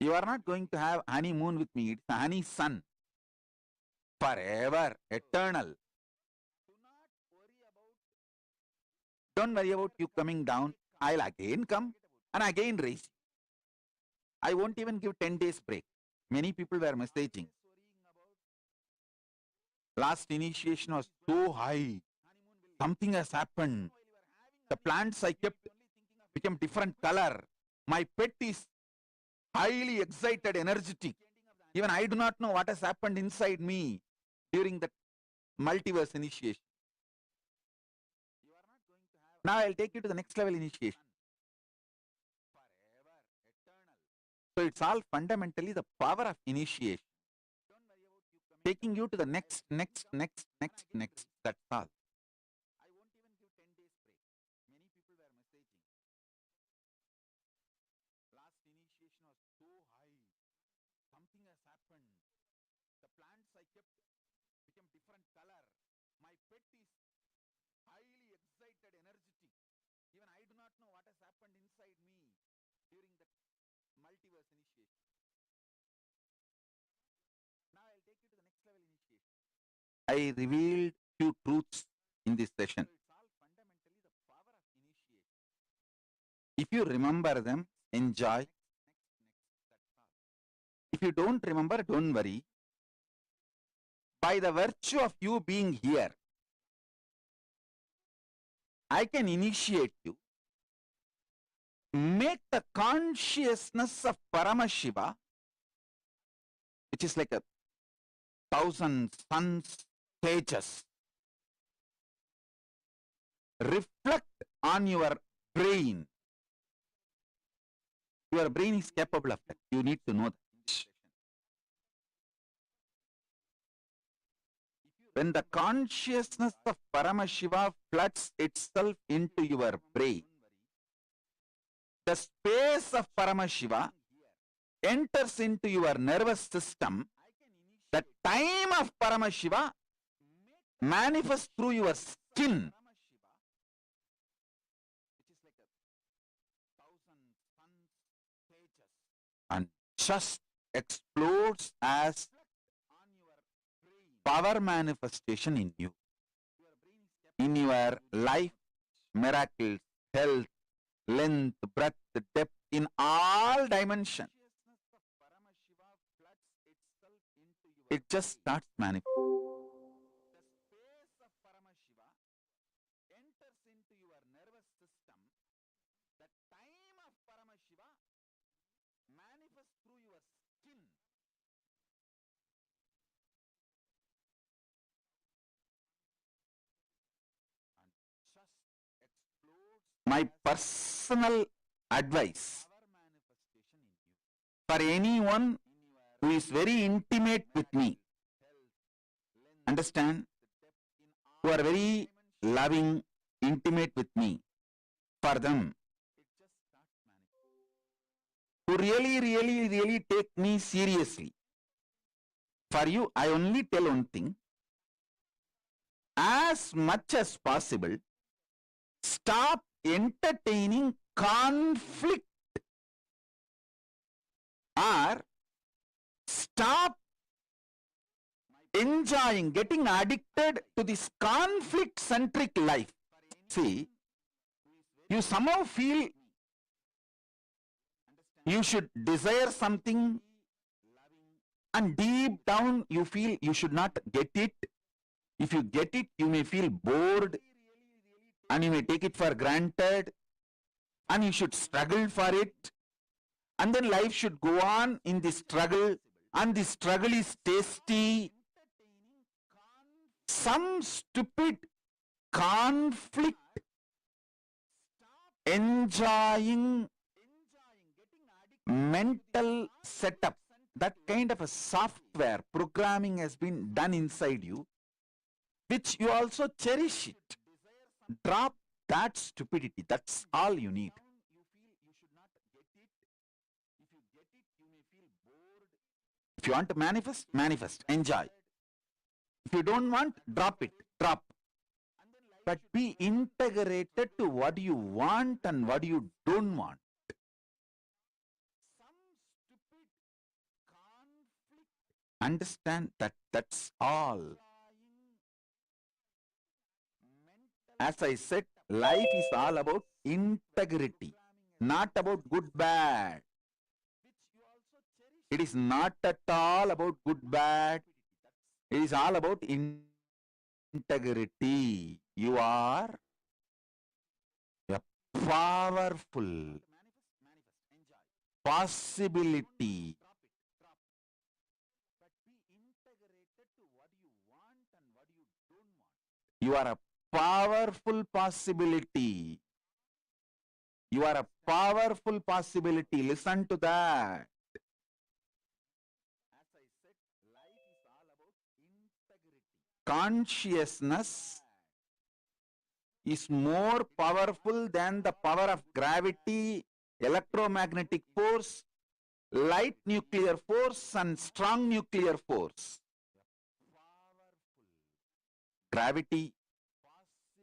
You are not going to have honeymoon with me. It's a honey sun. Forever, eternal. Don't worry about you coming down. I'll again come and again raise. I won't even give 10 days break. Many people were messaging. Last initiation was so high. Something has happened. The plants I kept became different color. My pet is highly excited, energetic. Even I do not know what has happened inside me during the multiverse initiation. Now I'll take you to the next level initiation. So it's all fundamentally the power of initiation. Taking you to the next. That's all. I revealed few truths in this session. If you remember them, enjoy. If you don't remember, don't worry. By the virtue of you being here, I can initiate you. Make the consciousness of Paramashiva, which is like 1,000 suns, stages, reflect on your brain. Your brain is capable of that. You need to know that. When the consciousness of Paramashiva floods itself into your brain, the space of Paramashiva enters into your nervous system. The time of Paramashiva manifests through your skin. And just explodes as power manifestation in you. In your life, miracles, health, length, breadth, depth, in all dimensions. It just starts manifesting. My personal advice for anyone who is very intimate with me, understand, who are very loving, intimate with me, for them, who really take me seriously, for you, I only tell one thing: as much as possible, stop entertaining conflict, or stop enjoying, getting addicted to this conflict-centric life. See, you somehow feel you should desire something, and deep down you feel you should not get it. If you get it, you may feel bored, and you may take it for granted, and you should struggle for it, and then life should go on in this struggle, and this struggle is tasty. Some stupid conflict, enjoying mental setup, that kind of a software programming has been done inside you, which you also cherish it. Drop that stupidity. That's all you need. If you want to manifest, manifest. Enjoy. If you don't want, drop it. Drop. But be integrated to what you want and what you don't want. Understand that that's all. As I said, life is all about integrity, not about good bad. It is not at all about good bad. It is all about integrity. You are a powerful possibility. You are a powerful possibility. You are a powerful possibility. Listen to that. Consciousness is more powerful than the power of gravity, electromagnetic force, light nuclear force, and strong nuclear force. Gravity,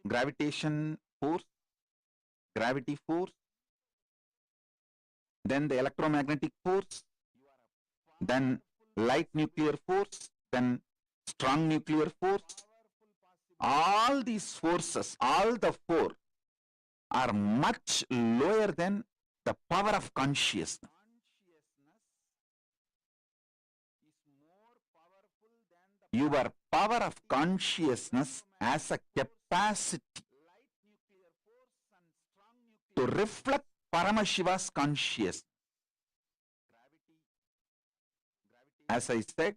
gravitation force, gravity force, then the electromagnetic force, then light nuclear force, then strong nuclear force. All these forces, all the four, are much lower than the power of consciousness. Your power of consciousness as a capacity to reflect Paramashiva's consciousness. As I said,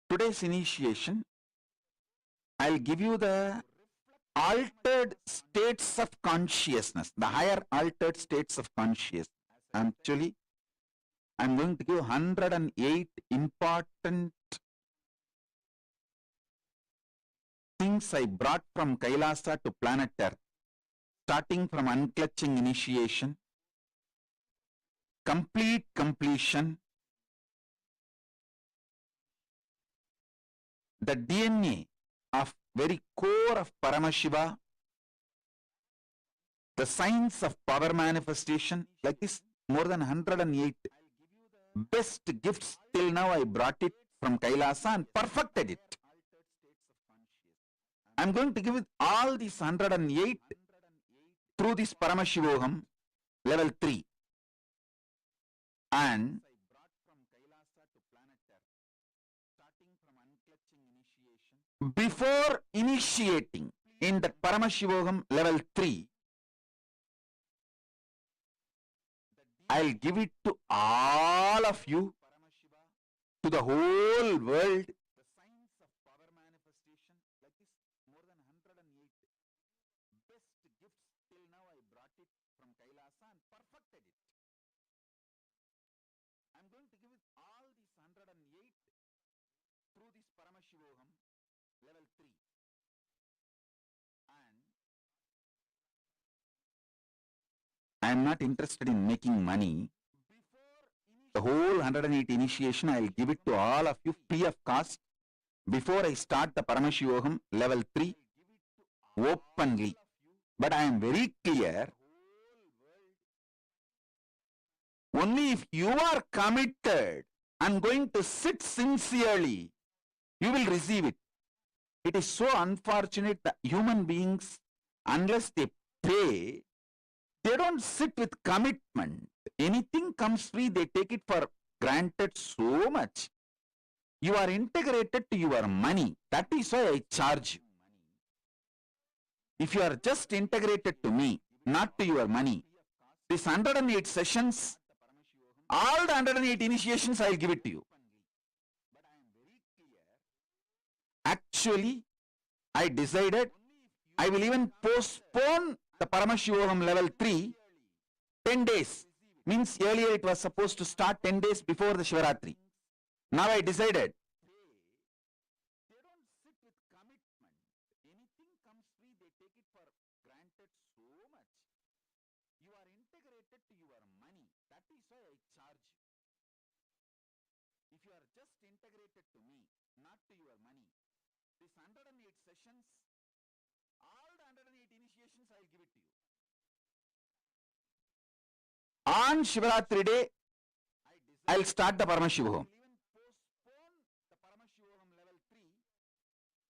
today's initiation, I'll give you the altered states of consciousness, the higher altered states of consciousness. Actually, I'm going to give 108 important things I brought from Kailasa to planet Earth, starting from unclutching initiation, complete completion, the DNA of very core of Paramashiva, the science of power manifestation, like this, more than 108 best gifts till now I brought it from Kailasa and perfected it. I'm going to give it all these 108 through this Paramashivoham level 3. And before initiating in the Paramashivoham level 3, I'll give it to all of you, to the whole world. I am not interested in making money. The whole 108 initiation, I'll give it to all of you free of cost before I start the Paramashivoham level 3 openly. But I am very clear, only if you are committed and going to sit sincerely, you will receive it. It is so unfortunate that human beings, unless they pay, they don't sit with commitment. Anything comes free, they take it for granted so much. You are integrated to your money. That is why I charge you. If you are just integrated to me, not to your money, these 108 sessions, all the 108 initiations, I will give it to you. Actually, I decided I will even postpone the Paramashivoham level 3 10 days. Means earlier it was supposed to start 10 days before the Shivaratri. Now I decided integrated to me, not to your money. This 108 sessions, all the 108 initiations, I'll give it to you. On Shivaratri day, I'll start the Paramashivoham. Even postpone the Paramashivoham level 3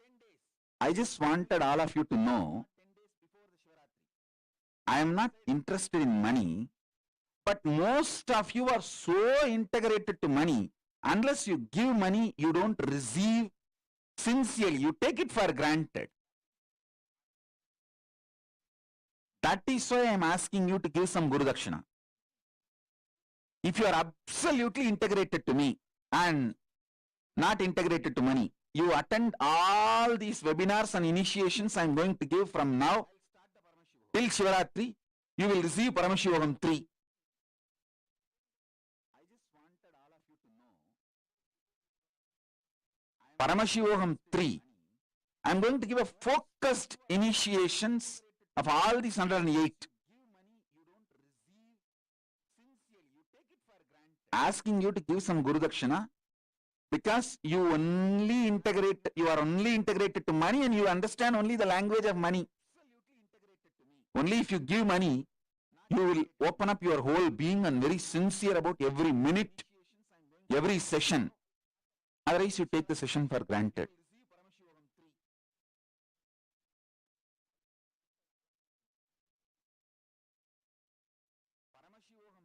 10 days. I just wanted all of you to know, 10 days before the Shivaratri. I am not interested in money, but most of you are so integrated to money. Unless you give money, you don't receive sincerely. You take it for granted. That is why I am asking you to give some Guru Dakshina. If you are absolutely integrated to me and not integrated to money, you attend all these webinars and initiations I am going to give from now till Shivaratri, you will receive Paramashivoham 3. I just wanted all of you to know, Paramashivoham 3, I am going to give a focused initiations of all these 108. Asking you to give some Guru Dakshina because you are only integrated to money and you understand only the language of money. Only if you give money, you will open up your whole being and very sincere about every minute, every session. Otherwise, you take the session for granted.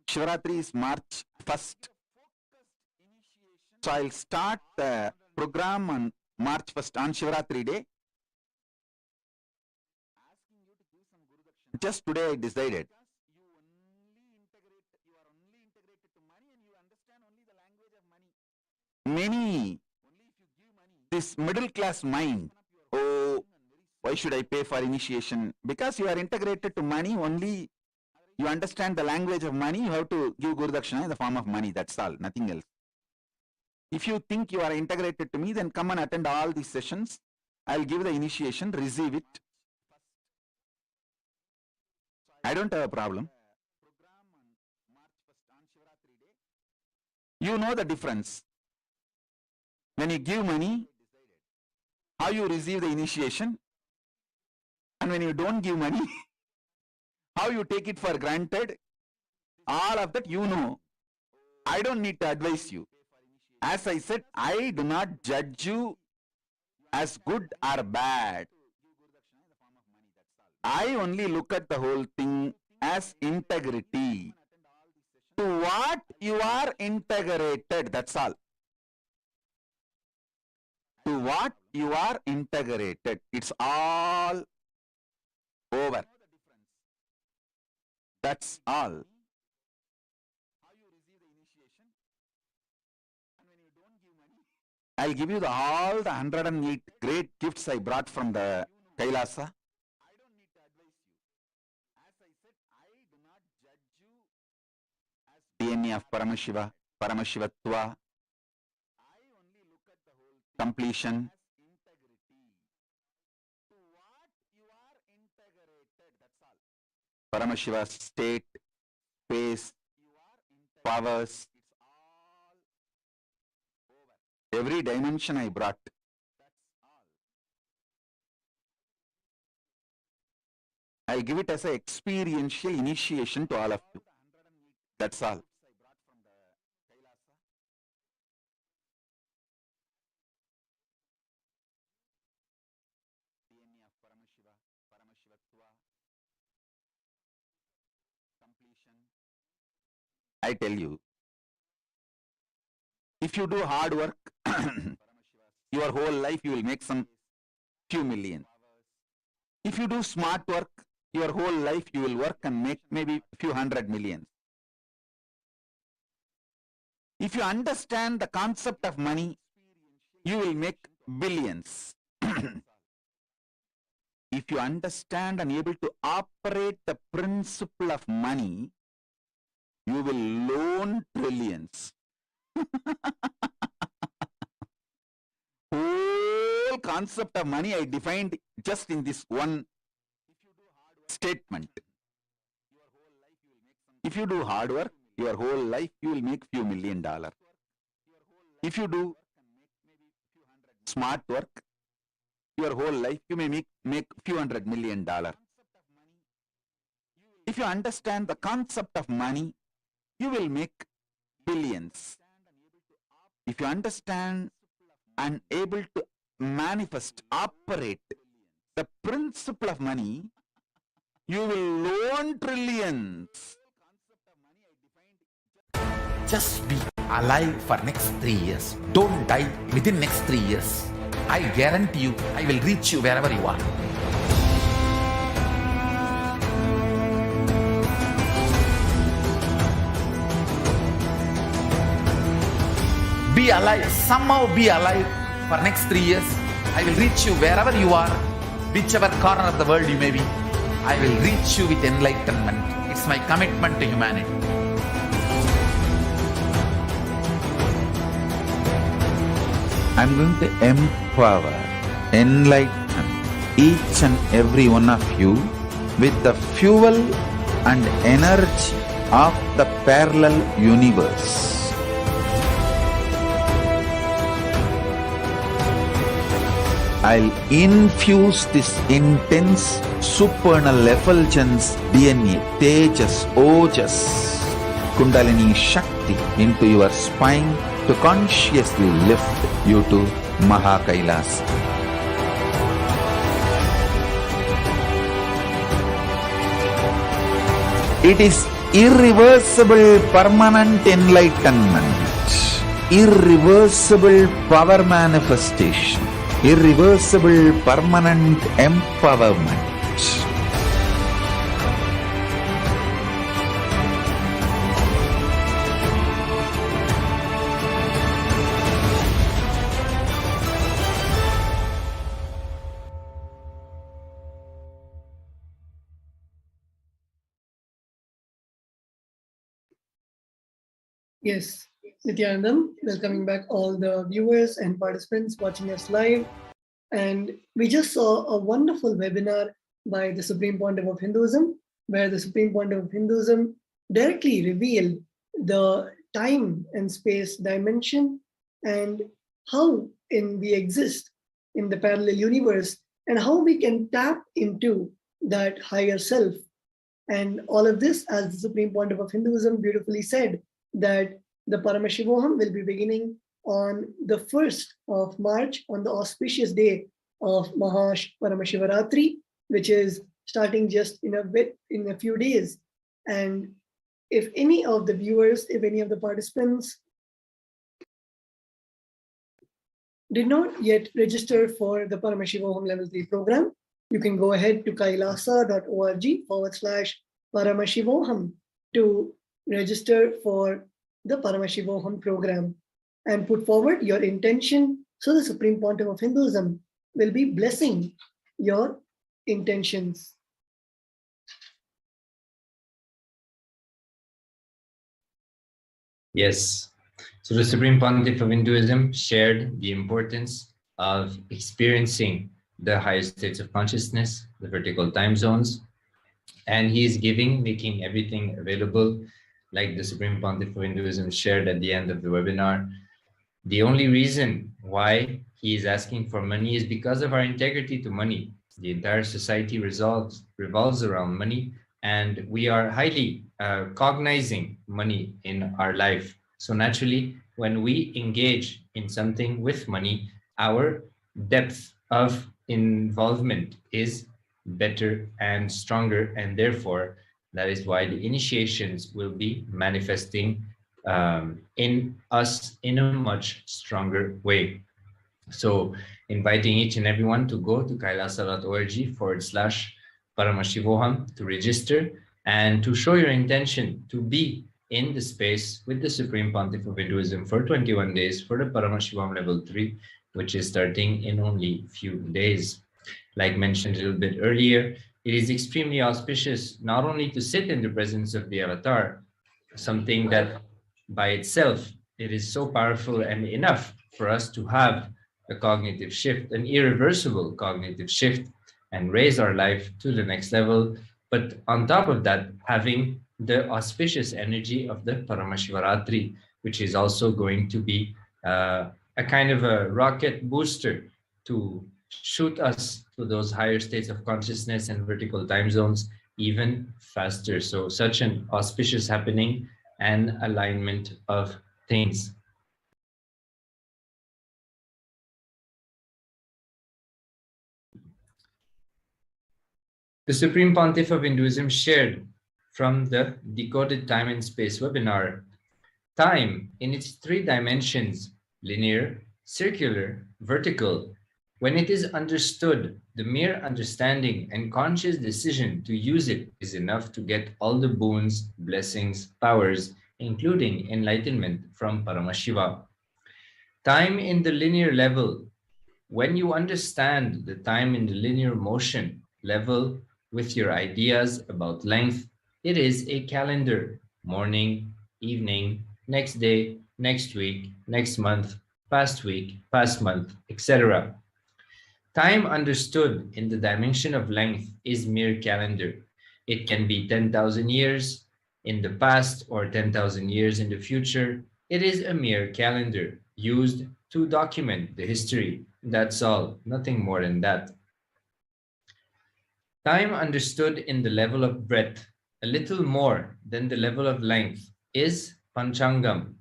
Shivaratri is March 1st. So I'll start the program on March 1st on Shivaratri day. Just today I decided. Many, this middle class mind, oh, why should I pay for initiation? Because you are integrated to money only. You understand the language of money, you have to give Guru Dakshina in the form of money, that's all, nothing else. If you think you are integrated to me, then come and attend all these sessions. I'll give the initiation, receive it. I don't have a problem. You know the difference. When you give money, how you receive the initiation, and when you don't give money, how you take it for granted, all of that you know. I don't need to advise you. As I said, I do not judge you as good or bad. I only look at the whole thing as integrity. To what you are integrated, that's all. To what you are integrated, it's all over. That's all. I'll give you all the 108 great gifts I brought from the Kailasa. I don't need to advise you. As I said, I do not judge you as DNA of Paramashiva, Paramashivatva. I only look at the whole completion. As integrity. To what you are integrated, that's all. Paramashiva state, space, powers. Every dimension I brought. That's all. I'll give it as an experiential initiation to all of you. That's all. I tell you, if you do hard work, your whole life you will make some few million. If you do smart work, your whole life you will work and make maybe few 100 millions. If you understand the concept of money, you will make billions. If you understand and able to operate the principle of money, you will loan trillions. Whole concept of money I defined just in this one statement. If you do hard work, your whole life you will make few $1 million. If you do smart work, your whole life, you may make few $100 million. If you understand the concept of money, you will make billions. If you understand and able to manifest, operate the principle of money, you will own trillions. Just be alive for next 3 years. Don't die within next 3 years. I guarantee you, I will reach you wherever you are. Be alive, somehow be alive for next 3 years. I will reach you wherever you are, whichever corner of the world you may be. I will reach you with enlightenment. It's my commitment to humanity. I'm going to empower, enlighten each and every one of you with the fuel and energy of the parallel universe. I'll infuse this intense supernal effulgence DNA, Tejas, Ojas, Kundalini Shakti into your spine to consciously lift you to Kailasa. It is irreversible permanent enlightenment, irreversible power manifestation, irreversible permanent empowerment. Yes, Nithyanandam, welcoming back all the viewers and participants watching us live. And we just saw a wonderful webinar by the Supreme Pontiff of Hinduism, where the Supreme Pontiff of Hinduism directly revealed the time and space dimension and how we exist in the parallel universe and how we can tap into that higher self. And all of this, as the Supreme Pontiff of Hinduism beautifully said, that the Paramashivoham will be beginning on the 1st of March, on the auspicious day of Paramashivaratri, which is starting just in a few days. And if any of the viewers, if any of the participants did not yet register for the Paramashivoham Level 3 program, you can go ahead to kailasa.org/Paramashivoham to register for the Paramashivoham program and put forward your intention so the Supreme Pontiff of Hinduism will be blessing your intentions. Yes. So the Supreme Pontiff of Hinduism shared the importance of experiencing the higher states of consciousness, the vertical time zones, and he is making everything available, like the Supreme Pontiff of Hinduism shared at the end of the webinar. The only reason why he is asking for money is because of our integrity to money. The entire society revolves around money, and we are highly cognizing money in our life. So naturally, when we engage in something with money, our depth of involvement is better and stronger, and therefore that is why the initiations will be manifesting in us in a much stronger way. So inviting each and everyone to go to kailasa.org/Paramashivoham to register and to show your intention to be in the space with the Supreme Pontiff of Hinduism for 21 days for the Paramashivoham Level 3, which is starting in only a few days. Like mentioned a little bit earlier, it is extremely auspicious not only to sit in the presence of the avatar, something that by itself, it is so powerful and enough for us to have a cognitive shift, an irreversible cognitive shift, and raise our life to the next level. But on top of that, having the auspicious energy of the Paramashivaratri, which is also going to be a a kind of a rocket booster to shoot us to those higher states of consciousness and vertical time zones even faster. So such an auspicious happening and alignment of things. The Supreme Pontiff of Hinduism shared from the Decoded Time and Space webinar, time in its three dimensions, linear, circular, vertical, when it is understood, the mere understanding and conscious decision to use it is enough to get all the boons, blessings, powers, including enlightenment from Paramashiva. Time in the linear level, when you understand the time in the linear motion level with your ideas about length, it is a calendar, morning, evening, next day, next week, next month, past week, past month, etc. Time understood in the dimension of length is mere calendar. It can be 10,000 years in the past or 10,000 years in the future. It is a mere calendar used to document the history. That's all, nothing more than that. Time understood in the level of breadth, a little more than the level of length, is Panchangam,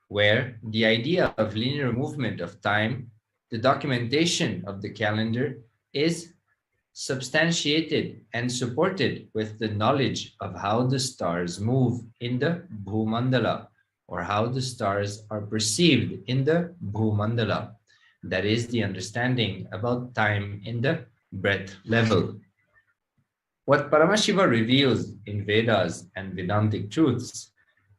where the idea of linear movement of time, the documentation of the calendar, is substantiated and supported with the knowledge of how the stars move in the Bhumandala, or how the stars are perceived in the Bhumandala. That is the understanding about time in the breadth level. What Paramashiva reveals in Vedas and Vedantic truths,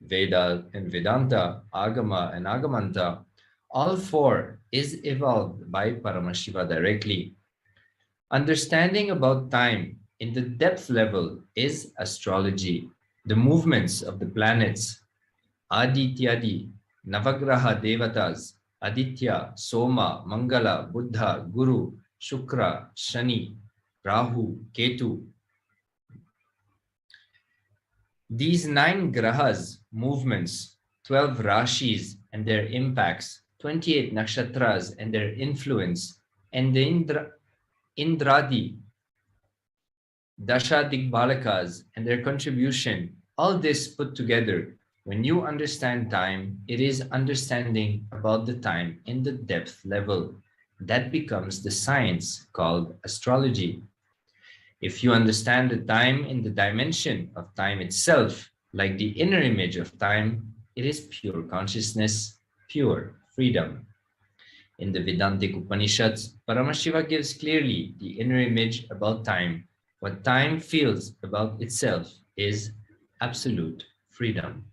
Veda and Vedanta, Agama and Agamanta, all four is evolved by Paramashiva directly. Understanding about time in the depth level is astrology, the movements of the planets, Adityadi, Navagraha Devatas, Aditya, Soma, Mangala, Buddha, Guru, Shukra, Shani, Rahu, Ketu. These 9 grahas, movements, 12 rashis and their impacts, 28 nakshatras and their influence, and the Indradi, Dasha Digbalakas and their contribution, all this put together, when you understand time, it is understanding about the time in the depth level. That becomes the science called astrology. If you understand the time in the dimension of time itself, like the inner image of time, it is pure consciousness, pure freedom. In the Vedantic Upanishads, Paramashiva gives clearly the inner image about time. What time feels about itself is absolute freedom.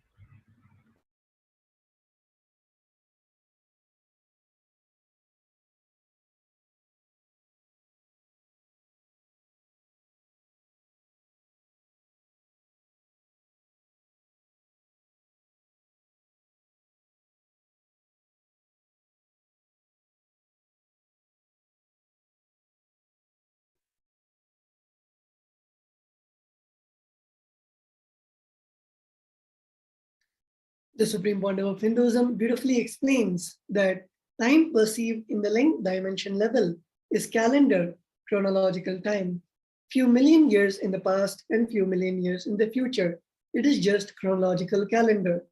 The Supreme Pontiff of Hinduism beautifully explains that time perceived in the length dimension level is calendar, chronological time. Few million years in the past and few million years in the future. It is just chronological calendar.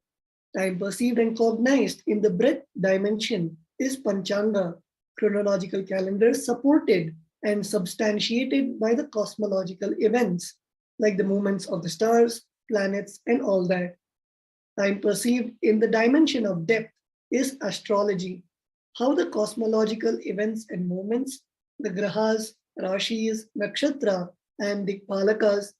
Time perceived and cognized in the breadth dimension is Panchanga, chronological calendar supported and substantiated by the cosmological events, like the movements of the stars, planets, and all that. Time perceived in the dimension of depth is astrology, how the cosmological events and movements, the grahas, rashis, nakshatra, and dikpalakas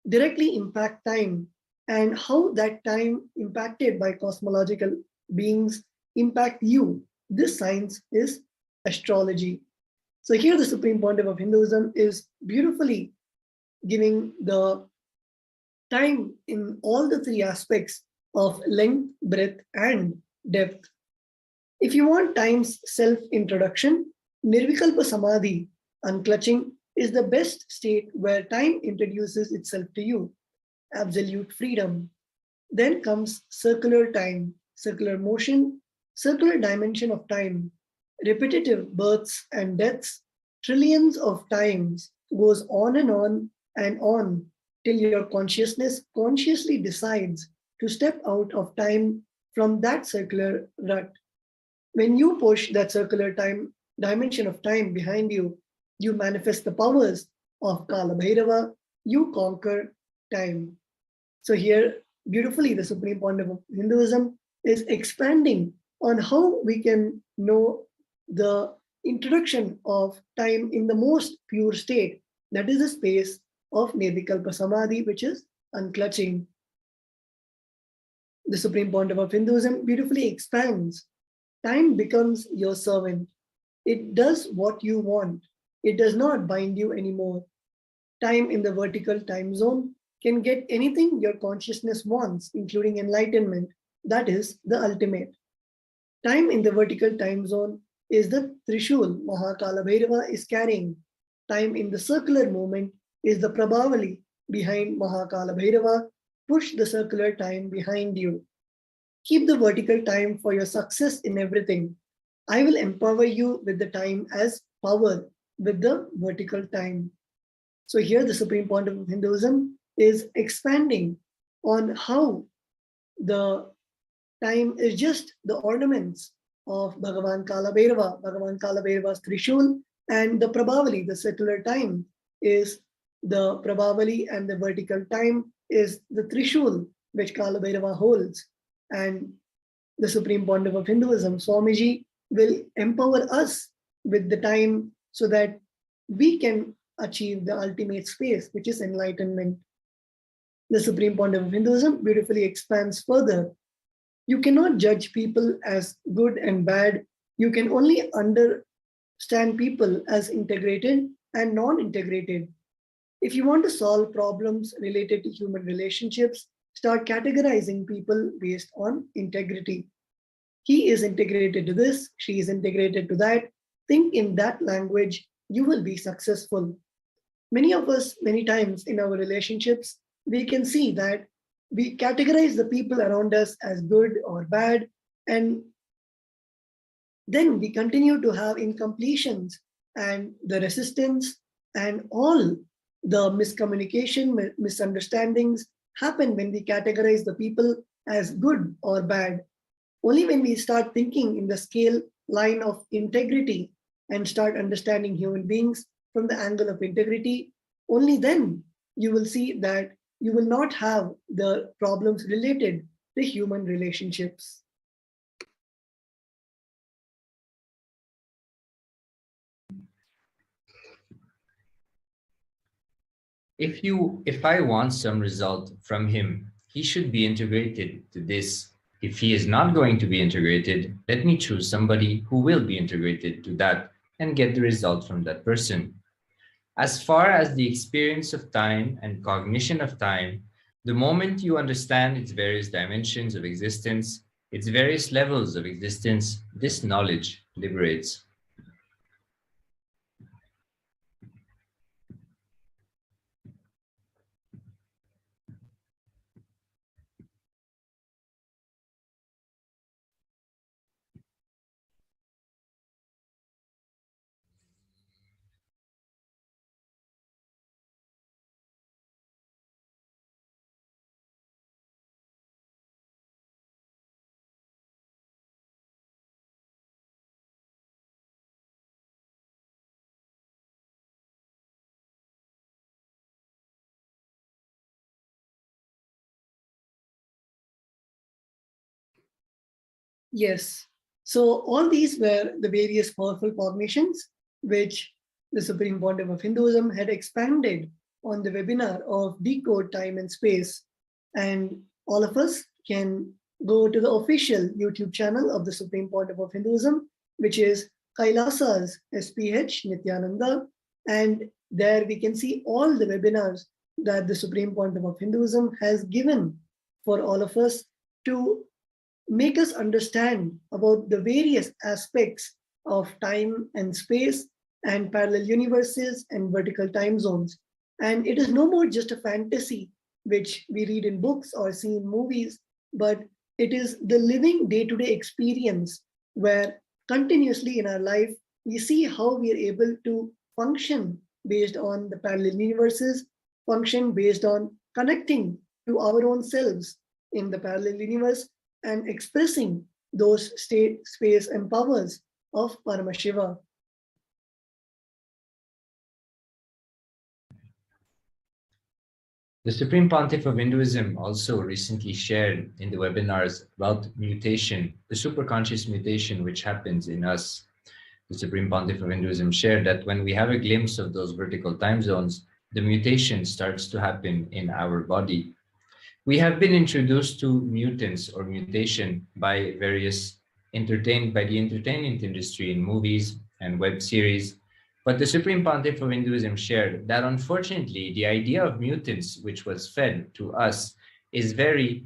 directly impact time, and how that time impacted by cosmological beings impact you. This science is astrology. So here the Supreme Pontiff of Hinduism is beautifully giving the time in all the three aspects of length, breadth, and depth. If you want time's self-introduction, Nirvikalpa Samadhi, unclutching, is the best state where time introduces itself to you, absolute freedom. Then comes circular time, circular motion, circular dimension of time, repetitive births and deaths, trillions of times goes on and on till your consciousness consciously decides to step out of time from that circular rut. When you push that circular time dimension of time behind you, you manifest the powers of Kala Bhairava, you conquer time. So here, beautifully, the Supreme Pontiff of Hinduism is expanding on how we can know the introduction of time in the most pure state, that is the space of Nirvikalpa Samadhi, which is unclutching. The Supreme Pontiff of Hinduism beautifully expands. Time becomes your servant. It does what you want. It does not bind you anymore. Time in the vertical time zone can get anything your consciousness wants, including enlightenment. That is the ultimate. Time in the vertical time zone is the Trishul Mahakala Bhairava is carrying. Time in the circular movement is the Prabhavali behind Mahakala Bhairava. Push the circular time behind you. Keep the vertical time for your success in everything. I will empower you with the time as power with the vertical time. So here the Supreme Pontiff of Hinduism is expanding on how the time is just the ornaments of Bhagavan Kala Bhairava, Bhagavan Kala Bhairava's Trishul, and the Prabhavali, the circular time, is the Prabhavali, and the vertical time is the Trishul, which Kala Bhairava holds. And the Supreme Pontiff of Hinduism, Swamiji, will empower us with the time so that we can achieve the ultimate space, which is enlightenment. The Supreme Pontiff of Hinduism beautifully expands further. You cannot judge people as good and bad. You can only understand people as integrated and non-integrated. If you want to solve problems related to human relationships, start categorizing people based on integrity. He is integrated to this, she is integrated to that. Think in that language, you will be successful. Many of us, many times in our relationships, we can see that we categorize the people around us as good or bad, and then we continue to have incompletions and the resistance, and all the miscommunication, misunderstandings happen when we categorize the people as good or bad. Only when we start thinking in the scale line of integrity and start understanding human beings from the angle of integrity, only then you will see that you will not have the problems related to human relationships. If I want some result from him, he should be integrated to this. If he is not going to be integrated, let me choose somebody who will be integrated to that and get the result from that person. As far as the experience of time and cognition of time, the moment you understand its various dimensions of existence, its various levels of existence, this knowledge liberates. Yes. So all these were the various powerful cognitions which the Supreme Pontiff of Hinduism had expanded on the webinar of Decode Time and Space. And all of us can go to the official YouTube channel of the Supreme Pontiff of Hinduism, which is Kailasa's HDH Nithyananda. And there we can see all the webinars that the Supreme Pontiff of Hinduism has given for all of us to make us understand about the various aspects of time and space and parallel universes and vertical time zones. And it is no more just a fantasy which we read in books or see in movies, but it is the living day-to-day experience where continuously in our life, we see how we are able to function based on the parallel universes, function based on connecting to our own selves in the parallel universe and expressing those state, space, and powers of Paramashiva. The Supreme Pontiff of Hinduism also recently shared in the webinars about mutation, the superconscious mutation which happens in us. The Supreme Pontiff of Hinduism shared that when we have a glimpse of those vertical time zones, the mutation starts to happen in our body. We have been introduced to mutants or mutation by the entertainment industry in movies and web series. But the Supreme Pontiff of Hinduism shared that unfortunately, the idea of mutants, which was fed to us, is very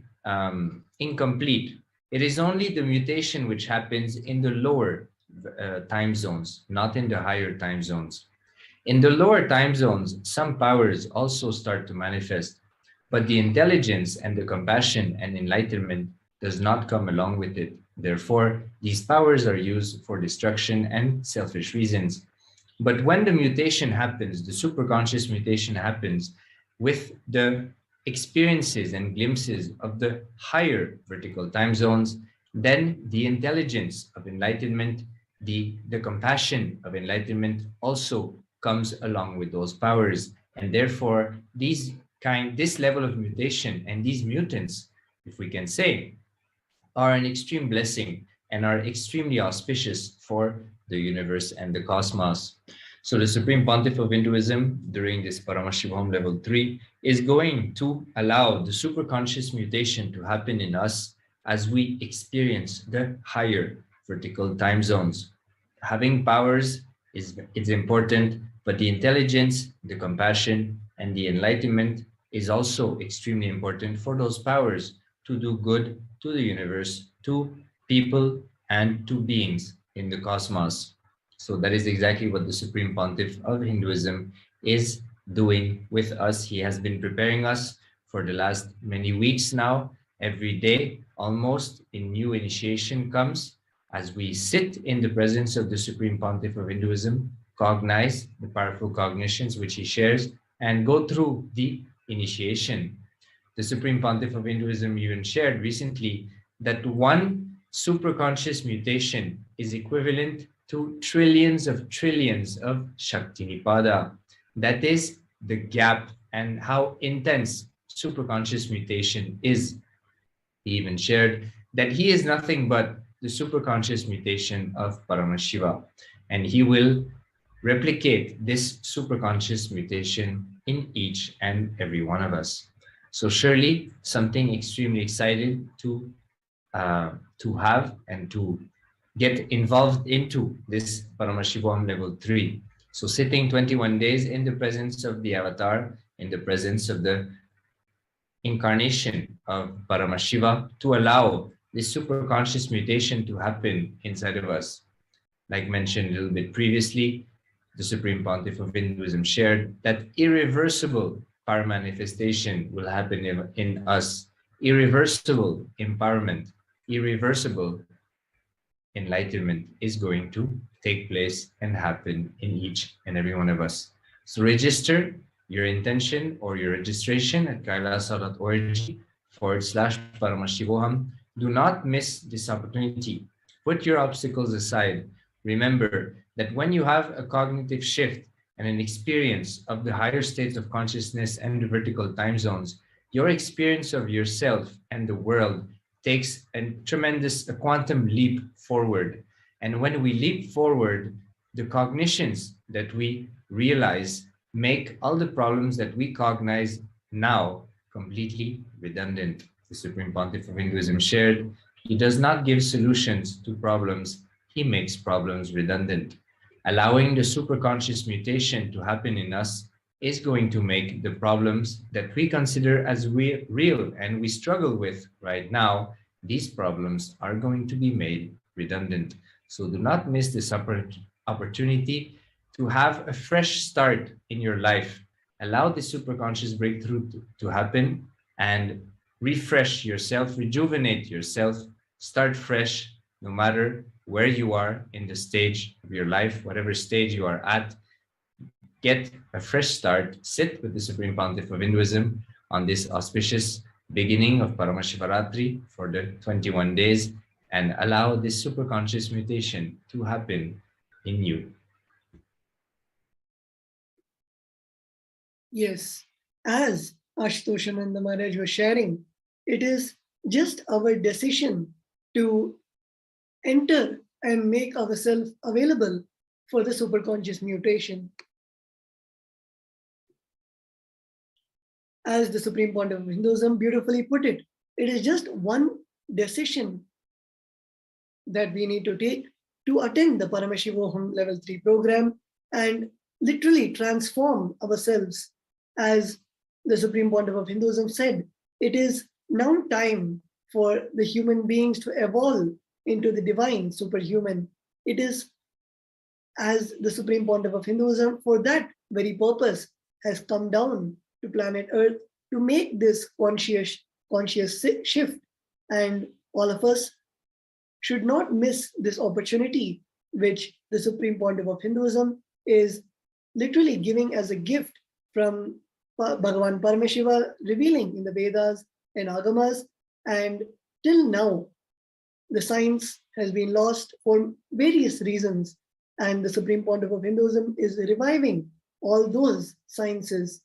incomplete. It is only the mutation which happens in the lower time zones, not in the higher time zones. In the lower time zones, some powers also start to manifest, but the intelligence and the compassion and enlightenment does not come along with it. Therefore, these powers are used for destruction and selfish reasons. But when the mutation happens, the superconscious mutation happens with the experiences and glimpses of the higher vertical time zones, then the intelligence of enlightenment, the compassion of enlightenment also comes along with those powers. And therefore, this level of mutation and these mutants, if we can say, are an extreme blessing and are extremely auspicious for the universe and the cosmos. So the Supreme Pontiff of Hinduism during this Paramashivoham level 3 is going to allow the superconscious mutation to happen in us as we experience the higher vertical time zones. Having powers is important, but the intelligence, the compassion, and the enlightenment is also extremely important for those powers to do good to the universe, to people, and to beings in the cosmos. So that is exactly what the Supreme Pontiff of Hinduism is doing with us. He has been preparing us for the last many weeks now. Every day, almost, a new initiation comes as we sit in the presence of the Supreme Pontiff of Hinduism, cognize the powerful cognitions which he shares, and go through the initiation. The Supreme Pontiff of Hinduism even shared recently that one superconscious mutation is equivalent to trillions of Shaktinipada. That is the gap and how intense superconscious mutation is. He even shared that he is nothing but the superconscious mutation of Paramashiva, and he will replicate this superconscious mutation in each and every one of us. So surely something extremely excited to have and to get involved into this Paramashivoham level 3. So sitting 21 days in the presence of the avatar, in the presence of the incarnation of Paramashiva, to allow this superconscious mutation to happen inside of us. Like mentioned a little bit previously, the Supreme Pontiff of Hinduism shared that irreversible power manifestation will happen in us, irreversible empowerment, irreversible enlightenment is going to take place and happen in each and every one of us. So register your intention or your registration at kailasa.org/Paramashivoham. Do not miss this opportunity. Put your obstacles aside. Remember that when you have a cognitive shift and an experience of the higher states of consciousness and the vertical time zones, your experience of yourself and the world takes a quantum leap forward. And when we leap forward, the cognitions that we realize make all the problems that we cognize now completely redundant. The Supreme Pontiff of Hinduism shared, he does not give solutions to problems, he makes problems redundant. Allowing the superconscious mutation to happen in us is going to make the problems that we consider as real and we struggle with right now, these problems are going to be made redundant. So do not miss this opportunity to have a fresh start in your life. Allow the superconscious breakthrough to happen and refresh yourself, rejuvenate yourself, start fresh, no matter where you are in the stage of your life, whatever stage you are at, get a fresh start, sit with the Supreme Pontiff of Hinduism on this auspicious beginning of Paramashivaratri for the 21 days, and allow this superconscious mutation to happen in you. Yes, as Ashtoshananda Maharaj was sharing, it is just our decision to enter and make ourselves available for the superconscious mutation. As the Supreme Pontiff of Hinduism beautifully put it, it is just one decision that we need to take to attend the Paramashivoham Level 3 program and literally transform ourselves. As the Supreme Pontiff of Hinduism said, it is now time for the human beings to evolve into the divine superhuman. It is, as the Supreme Pontiff of Hinduism, for that very purpose, has come down to planet Earth to make this conscious shift. And all of us should not miss this opportunity, which the Supreme Pontiff of Hinduism is literally giving as a gift from Bhagavan Paramashiva, revealing in the Vedas and Agamas. And till now, the science has been lost for various reasons. And the Supreme Pontiff of Hinduism is reviving all those sciences.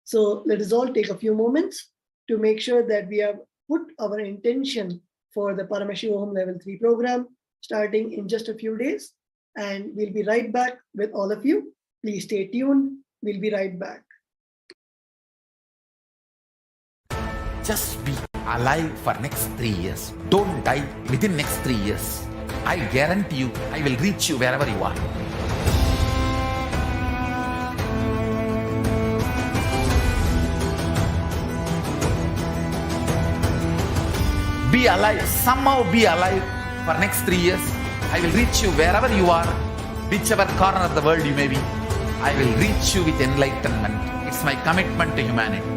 So let us all take a few moments to make sure that we have put our intention for the Paramashivoham Level 3 program starting in just a few days. And we'll be right back with all of you. Please stay tuned. We'll be right back. Just be alive for next 3 years. Don't die within next 3 years. I guarantee you, I will reach you wherever you are. Be alive, somehow be alive for next 3 years. I will reach you wherever you are, whichever corner of the world you may be. I will reach you with enlightenment. It's my commitment to humanity.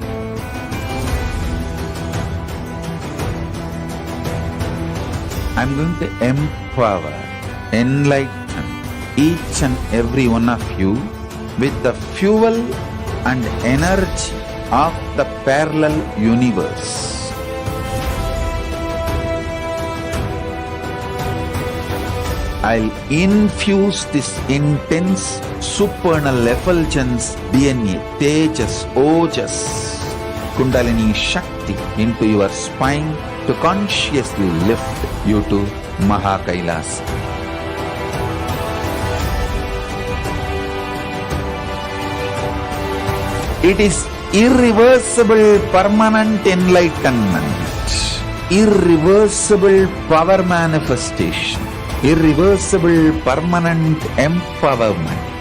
I'm going to empower, enlighten each and every one of you with the fuel and energy of the parallel universe. I'll infuse this intense supernal effulgence DNA, Tejas, Ojas, Kundalini Shakti into your spine to consciously lift you to Kailasa. It is irreversible permanent enlightenment, irreversible power manifestation, irreversible permanent empowerment.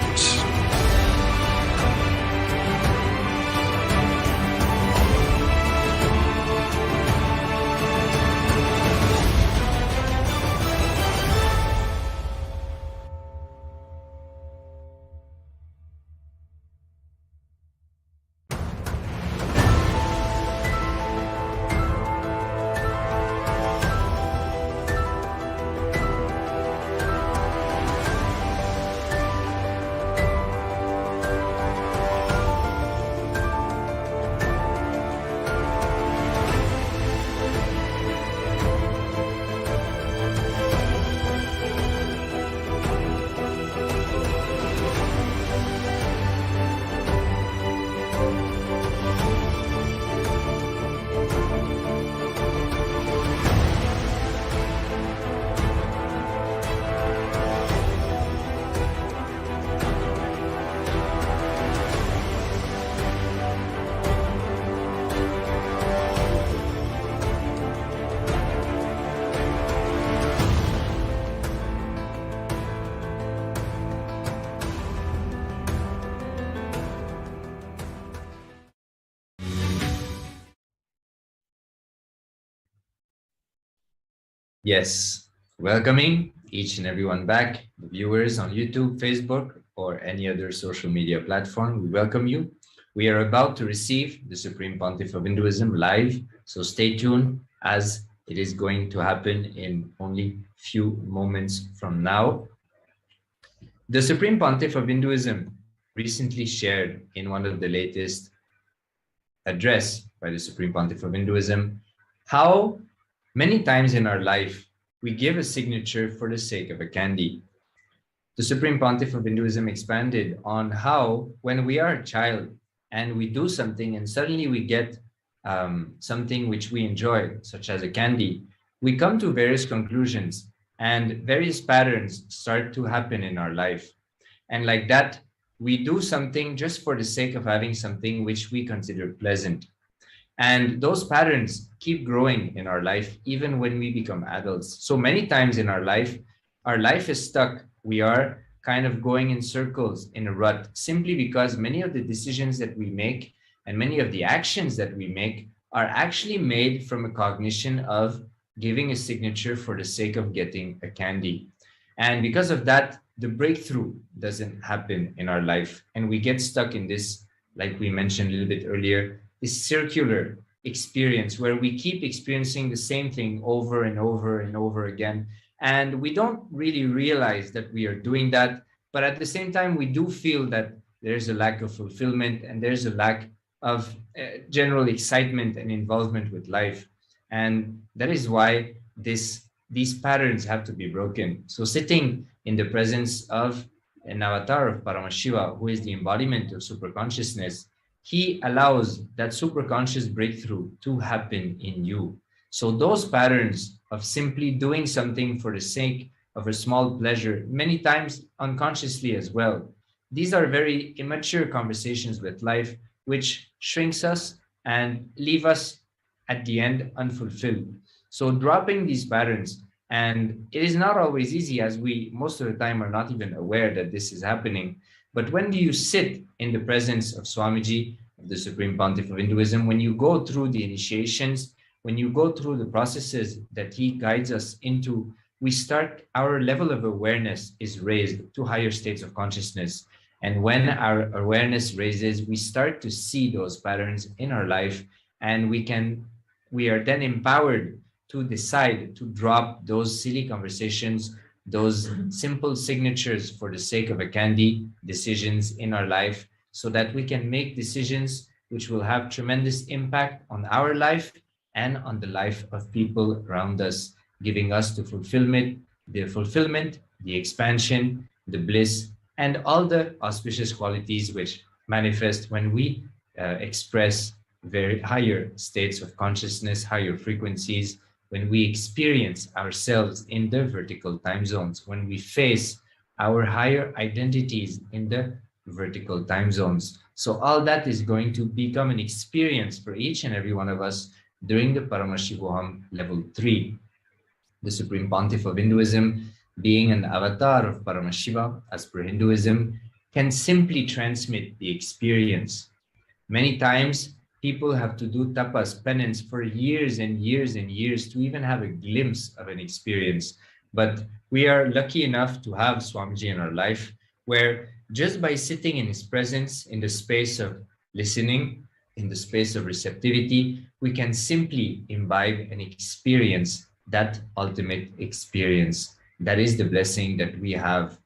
Yes, welcoming each and everyone back, the viewers on YouTube, Facebook, or any other social media platform. We welcome you. We are about to receive the Supreme Pontiff of Hinduism live, so stay tuned as it is going to happen in only few moments from now. The Supreme Pontiff of Hinduism recently shared in one of the latest address by the Supreme Pontiff of Hinduism how many times in our life we give a signature for the sake of a candy. The Supreme Pontiff of Hinduism expanded on how when we are a child and we do something and suddenly we get something which we enjoy, such as a candy, we come to various conclusions and various patterns start to happen in our life. And like that, we do something just for the sake of having something which we consider pleasant. And those patterns keep growing in our life, even when we become adults. So many times in our life is stuck. We are kind of going in circles in a rut, simply because many of the decisions that we make and many of the actions that we make are actually made from a cognition of giving a signature for the sake of getting a candy. And because of that, the breakthrough doesn't happen in our life. And we get stuck in this, like we mentioned a little bit earlier, this circular experience where we keep experiencing the same thing over and over and over again. And we don't really realize that we are doing that. But at the same time, we do feel that there's a lack of fulfillment and there's a lack of general excitement and involvement with life. And that is why these patterns have to be broken. So sitting in the presence of an avatar of Paramashiva, who is the embodiment of superconsciousness, he allows that superconscious breakthrough to happen in you. So those patterns of simply doing something for the sake of a small pleasure, many times unconsciously as well, these are very immature conversations with life, which shrinks us and leave us at the end unfulfilled. So dropping these patterns, and it is not always easy, as we most of the time are not even aware that this is happening. But when you sit in the presence of Swamiji, of the Supreme Pontiff of Hinduism, when you go through the initiations, when you go through the processes that he guides us into, our level of awareness is raised to higher states of consciousness. And when our awareness raises, we start to see those patterns in our life, and we are then empowered to decide to drop those silly conversations, those simple signatures for the sake of a candy decisions in our life, so that we can make decisions which will have tremendous impact on our life and on the life of people around us, giving us the fulfillment, the expansion, the bliss, and all the auspicious qualities which manifest when we express very higher states of consciousness, higher frequencies, when we experience ourselves in the vertical time zones, when we face our higher identities in the vertical time zones. So all that is going to become an experience for each and every one of us during the Paramashivoham level 3. The Supreme Pontiff of Hinduism, being an avatar of Paramashiva, as per Hinduism, can simply transmit the experience. Many times, people have to do tapas, penance, for years and years and years to even have a glimpse of an experience. But we are lucky enough to have Swamiji in our life, where just by sitting in his presence, in the space of listening, in the space of receptivity, we can simply imbibe and experience that ultimate experience. That is the blessing that we have.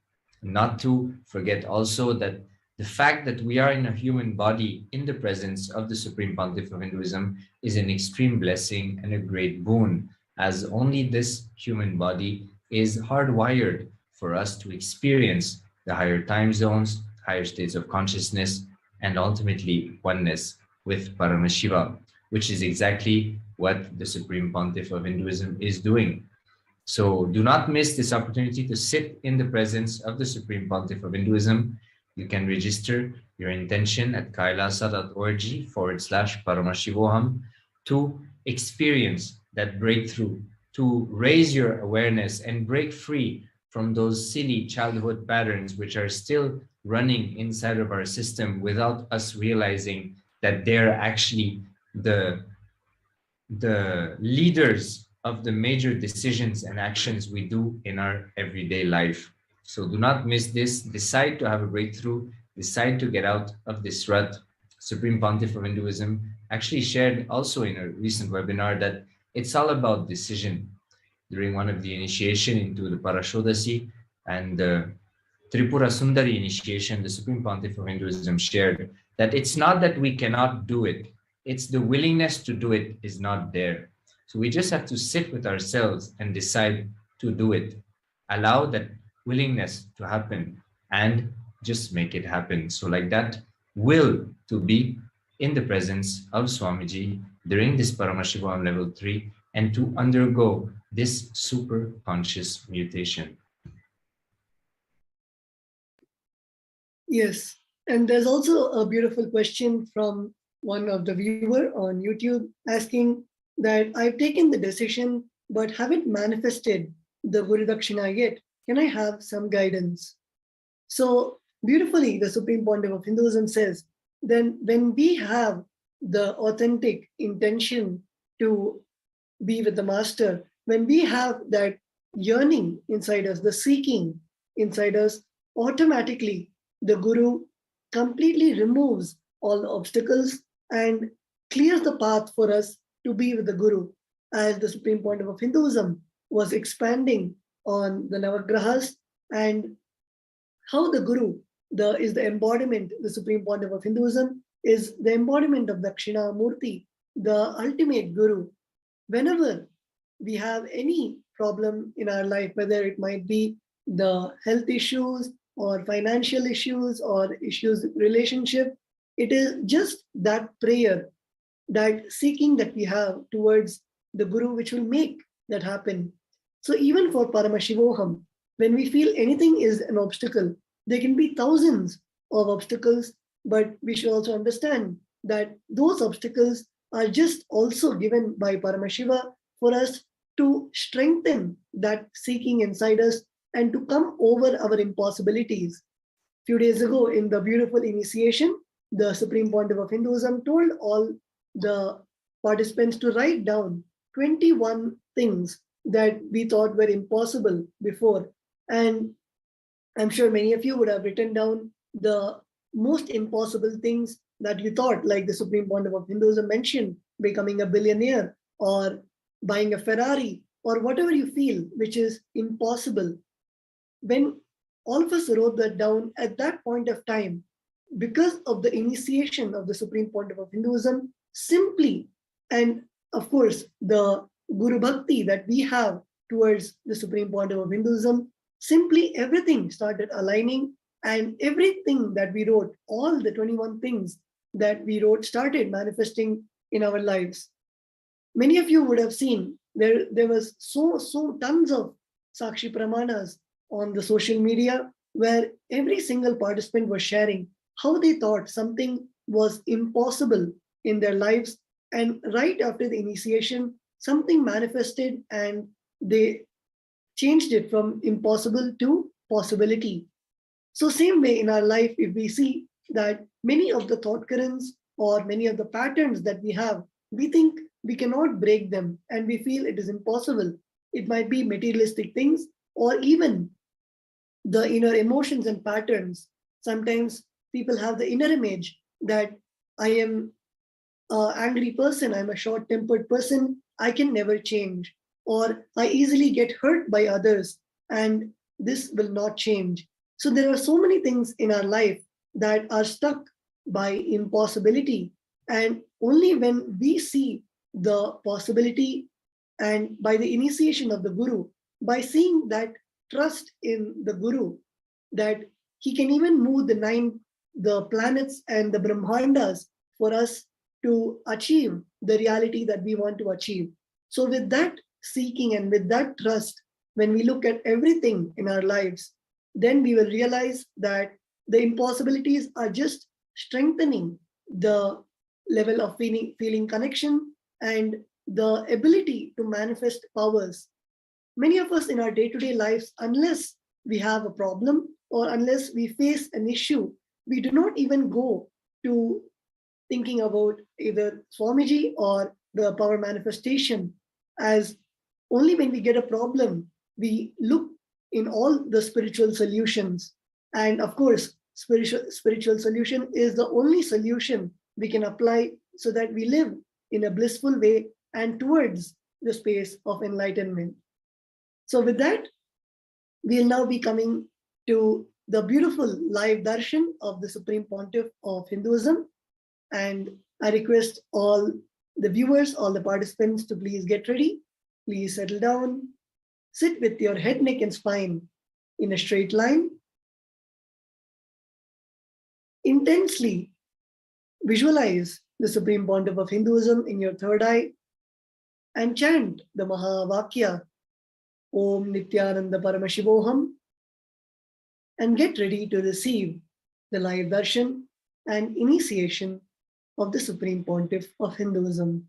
Not to forget also that the fact that we are in a human body in the presence of the Supreme Pontiff of Hinduism is an extreme blessing and a great boon, as only this human body is hardwired for us to experience the higher time zones, higher states of consciousness, and ultimately oneness with Paramashiva, which is exactly what the Supreme Pontiff of Hinduism is doing. So do not miss this opportunity to sit in the presence of the Supreme Pontiff of Hinduism. You can register your intention at kailasa.org/Paramashivoham to experience that breakthrough, to raise your awareness and break free from those silly childhood patterns which are still running inside of our system without us realizing that they're actually the leaders of the major decisions and actions we do in our everyday life. So do not miss this. Decide to have a breakthrough. Decide to get out of this rut. Supreme Pontiff of Hinduism actually shared also in a recent webinar that it's all about decision. during one of the initiation into the Parashodasi and the Tripura Sundari initiation, the Supreme Pontiff of Hinduism shared that it's not that we cannot do it, it's the willingness to do it is not there. So we just have to sit with ourselves and decide to do it. Allow that willingness to happen and just make it happen. So like that will to be in the presence of Swamiji during this Paramashivoham level 3 and to undergo this super conscious mutation. Yes, and there's also a beautiful question from one of the viewer on YouTube asking that I've taken the decision but haven't manifested the Guru Dakshina yet. Can I have some guidance? So beautifully, the Supreme Pontiff of Hinduism says, then when we have the authentic intention to be with the Master, when we have that yearning inside us, the seeking inside us, automatically the Guru completely removes all the obstacles and clears the path for us to be with the Guru. As the Supreme Pontiff of Hinduism was expanding on the Navagrahas and how the Guru is the embodiment, the Supreme Pontiff of Hinduism is the embodiment of Dakshinamurti, the ultimate Guru. Whenever we have any problem in our life, whether it might be the health issues or financial issues or issues relationship, it is just that prayer, that seeking that we have towards the Guru which will make that happen. So even for Paramashivoham, when we feel anything is an obstacle, there can be thousands of obstacles, but we should also understand that those obstacles are just also given by Paramashiva for us to strengthen that seeking inside us and to come over our impossibilities. A few days ago in the beautiful initiation, the Supreme Pontiff of Hinduism told all the participants to write down 21 things that we thought were impossible before. And I'm sure many of you would have written down the most impossible things that you thought, like the Supreme Pontiff of Hinduism mentioned, becoming a billionaire or buying a Ferrari or whatever you feel which is impossible. When all of us wrote that down at that point of time, because of the initiation of the Supreme Pontiff of Hinduism, simply, and of course, the Guru Bhakti that we have towards the Supreme Pontiff of Hinduism, simply everything started aligning and everything that we wrote, all the 21 things that we wrote started manifesting in our lives. Many of you would have seen there was so tons of Sakshi Pramanas on the social media where every single participant was sharing how they thought something was impossible in their lives. And right after the initiation, something manifested and they changed it from impossible to possibility. So same way in our life, if we see that many of the thought currents or many of the patterns that we have, we think we cannot break them and we feel it is impossible. It might be materialistic things or even the inner emotions and patterns. Sometimes people have the inner image that I am an angry person, I'm a short-tempered person, I can never change, or I easily get hurt by others and this will not change. So there are so many things in our life that are stuck by impossibility. And only when we see the possibility and by the initiation of the Guru, by seeing that trust in the Guru, that he can even move the planets and the Brahmandas for us to achieve the reality that we want to achieve. So with that seeking and with that trust, when we look at everything in our lives, then we will realize that the impossibilities are just strengthening the level of feeling connection and the ability to manifest powers. Many of us in our day-to-day lives, unless we have a problem or unless we face an issue, we do not even go to thinking about either Swamiji or the power manifestation, as only when we get a problem, we look in all the spiritual solutions. And of course, spiritual solution is the only solution we can apply so that we live in a blissful way and towards the space of enlightenment. So with that, we'll now be coming to the beautiful live darshan of the Supreme Pontiff of Hinduism. And I request all the viewers, all the participants to please get ready. Please settle down. Sit with your head, neck, and spine in a straight line. Intensely visualize the Supreme Pontiff of Hinduism in your third eye and chant the Mahavakya, Om Nithyananda Paramashivoham, and get ready to receive the live darshan and initiation of the Supreme Pontiff of Hinduism.